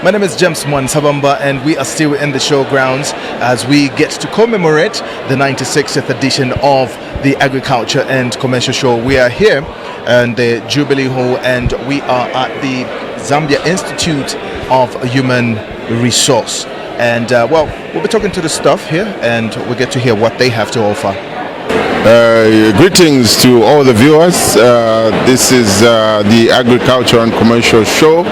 My name is James Mwansabamba, and we are still in the showgrounds as we get to commemorate the 96th edition of the Agriculture and Commercial Show. We are here in the Jubilee Hall, and we are at the Zambia Institute of Human Resource. And well, we'll be talking to the staff here, and we'll get to hear what they have to offer. Greetings to all the viewers. This is the Agriculture and Commercial Show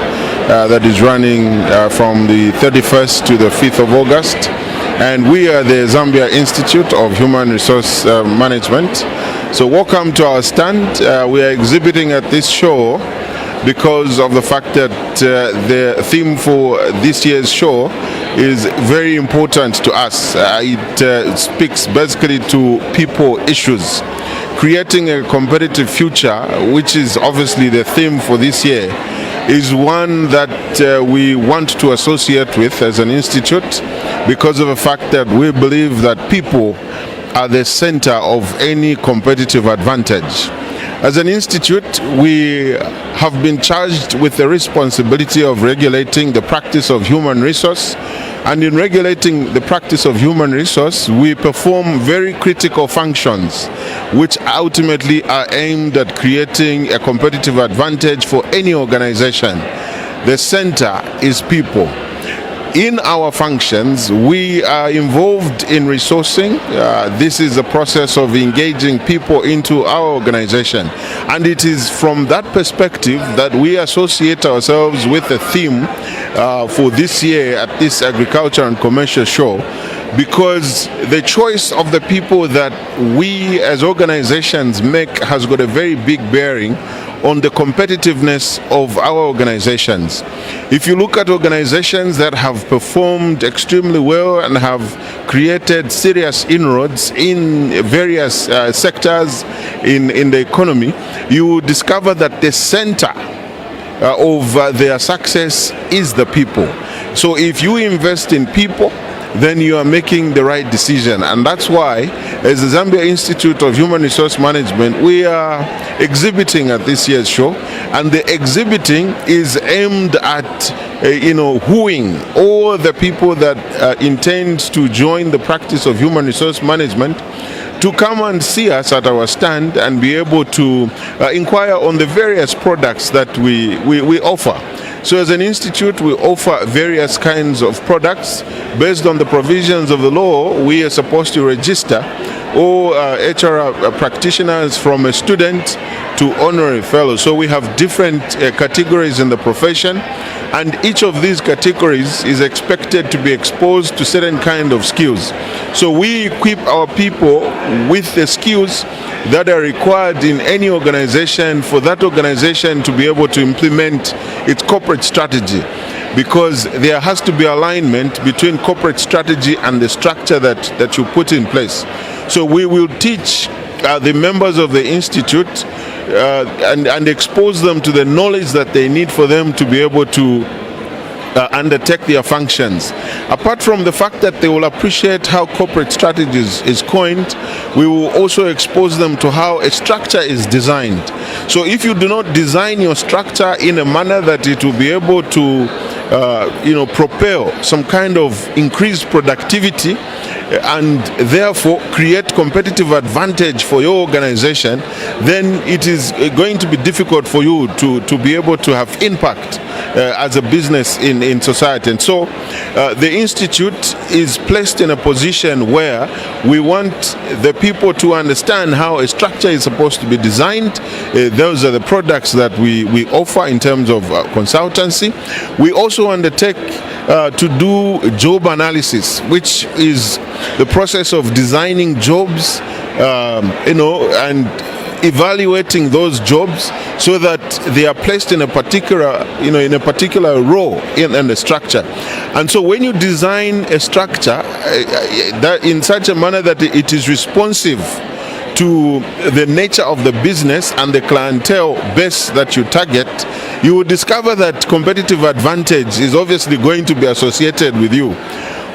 that is running from the 31st to the 5th of August. And we are the Zambia Institute of Human Resource Management. So welcome to our stand. We are exhibiting at this show because of the fact that the theme for this year's show is very important to us. It speaks basically to people issues. Creating a competitive future, which is obviously the theme for this year, is one that we want to associate with as an institute because of the fact that we believe that people are the center of any competitive advantage. As an institute, we have been charged with the responsibility of regulating the practice of human resource. And in regulating the practice of human resource, we perform very critical functions which ultimately are aimed at creating a competitive advantage for any organization. The center is people. In our functions, we are involved in resourcing. This is a process of engaging people into our organization. And it is from that perspective that we associate ourselves with a theme for this year at this Agriculture and Commercial Show, because the choice of the people that we as organizations make has got a very big bearing on the competitiveness of our organizations. If you look at organizations that have performed extremely well and have created serious inroads in various sectors in the economy, you will discover that the center of their success is the people. So if you invest in people, then you are making the right decision. And that's why, as the Zambia Institute of Human Resource Management, we are exhibiting at this year's show. And the exhibiting is aimed at, wooing all the people that intend to join the practice of human resource management to come and see us at our stand and be able to inquire on the various products that we offer. So as an institute, we offer various kinds of products. Based on the provisions of the law, we are supposed to register all HR practitioners from a student to honorary fellow. So we have different categories in the profession, and each of these categories is expected to be exposed to certain kind of skills. So we equip our people with the skills that are required in any organization for that organization to be able to implement its corporate strategy, because there has to be alignment between corporate strategy and the structure that you put in place. So we will teach the members of the institute and expose them to the knowledge that they need for them to be able to undertake their functions. Apart from the fact that they will appreciate how corporate strategies is coined, we will also expose them to how a structure is designed. So if you do not design your structure in a manner that it will be able to propel some kind of increased productivity and therefore create competitive advantage for your organization, then it is going to be difficult for you to be able to have impact as a business in society. And so the Institute is placed in a position where we want the people to understand how a structure is supposed to be designed. Those are the products that we offer in terms of consultancy. We also undertake to do job analysis, which is the process of designing jobs, and evaluating those jobs so that they are placed in a particular role in the structure. And so when you design a structure that in such a manner that it is responsive to the nature of the business and the clientele base that you target, you will discover that competitive advantage is obviously going to be associated with you.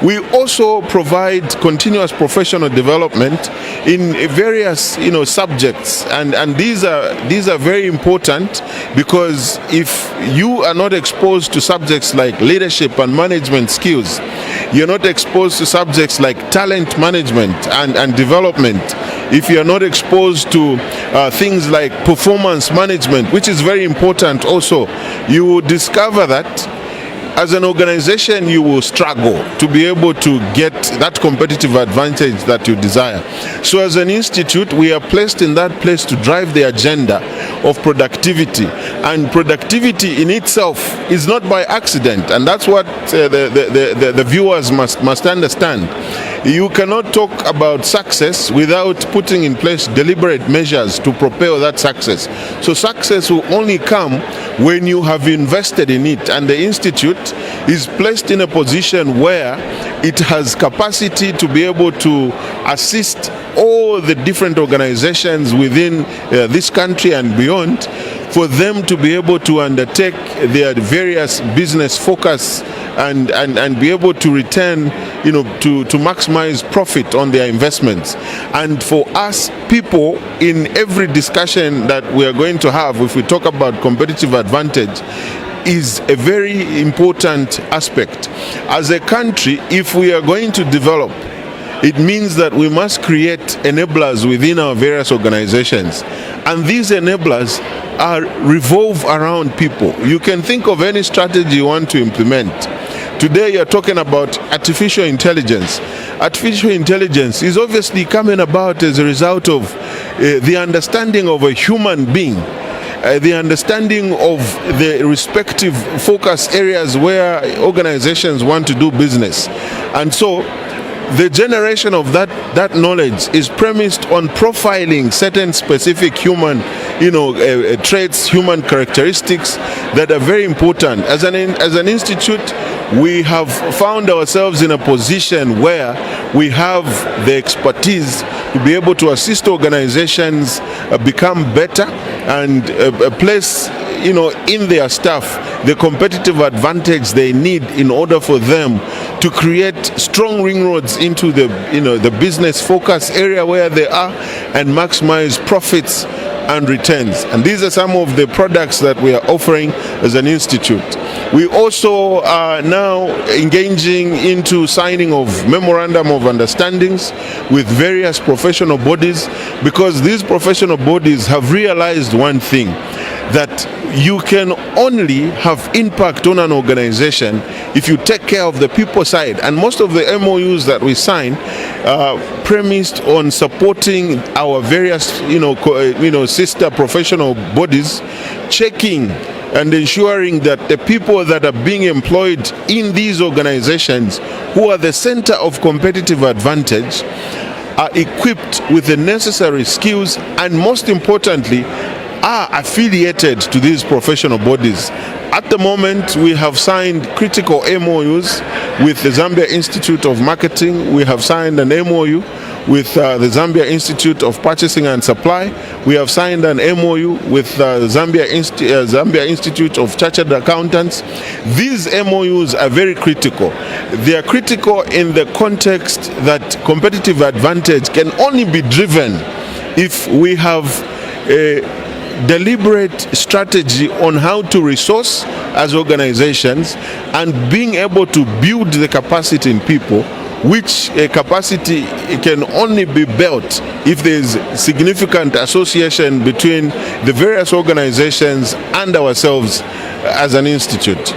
We also provide continuous professional development in various subjects, and these are very important, because if you are not exposed to subjects like leadership and management skills, you're not exposed to subjects like talent management and development, if you're not exposed to things like performance management, which is very important also, you will discover that as an organization you will struggle to be able to get that competitive advantage that you desire. So as an institute, we are placed in that place to drive the agenda of productivity, and productivity in itself is not by accident, and that's what the viewers must understand. You cannot talk about success without putting in place deliberate measures to propel that success. So success will only come when you have invested in it, and the institute is placed in a position where it has capacity to be able to assist all the different organizations within this country and beyond, for them to be able to undertake their various business focus and be able to return, to maximize profit on their investments. And for us people, in every discussion that we are going to have, if we talk about competitive advantage, is a very important aspect. As a country, if we are going to develop, it means that we must create enablers within our various organizations, and these enablers revolve around people. You can think of any strategy you want to implement. Today you're talking about artificial intelligence. Artificial intelligence is obviously coming about as a result of the understanding of a human being, the understanding of the respective focus areas where organizations want to do business. And so the generation of that knowledge is premised on profiling certain specific human traits, human characteristics that are very important. As an institute, we have found ourselves in a position where we have the expertise to be able to assist organizations become better and place in their staff the competitive advantage they need in order for them to create strong ring roads into the business focus area where they are and maximize profits and returns. And these are some of the products that we are offering as an institute. We also are now engaging into signing of memorandum of understandings with various professional bodies, because these professional bodies have realized one thing, that you can only have impact on an organization if you take care of the people side. And most of the MOUs that we sign premised on supporting our various sister professional bodies, checking and ensuring that the people that are being employed in these organizations, who are the center of competitive advantage, are equipped with the necessary skills, and most importantly, are affiliated to these professional bodies. At the moment, we have signed critical MOUs with the Zambia Institute of Marketing. We have signed an MOU with the Zambia Institute of Purchasing and Supply. We have signed an MOU with the Zambia Institute of Chartered Accountants. These MOUs are very critical. They are critical in the context that competitive advantage can only be driven if we have a deliberate strategy on how to resource as organizations, and being able to build the capacity in people, which a capacity can only be built if there is significant association between the various organizations and ourselves as an institute.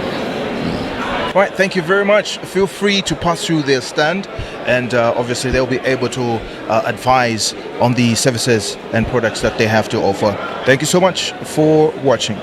All right, thank you very much. Feel free to pass through their stand, and obviously they'll be able to advise on the services and products that they have to offer. Thank you so much for watching.